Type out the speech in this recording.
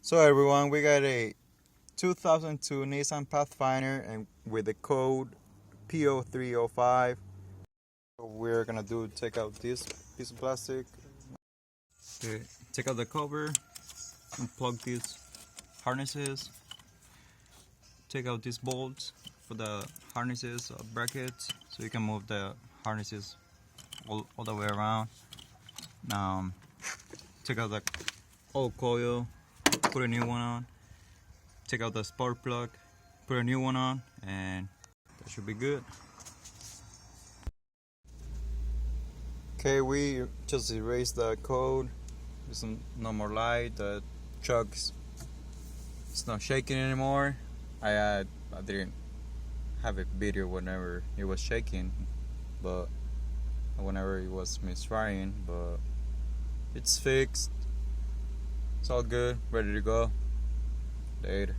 So everyone, we got a 2002 Nissan Pathfinder and with the code P0305. We're gonna take out this piece of plastic. Okay, take out the cover, unplug these harnesses, take out these bolts for the harnesses brackets so you can move the harnesses all the way around. Take out the old coil, put a new one on, take out the spark plug, put a new one on, and that should be good. Okay, we just erased the code. There's no more light. The truck's it's not shaking anymore. I didn't have a video whenever it was shaking, but whenever it was misfiring, but it's fixed. It's all good, ready to go. Later.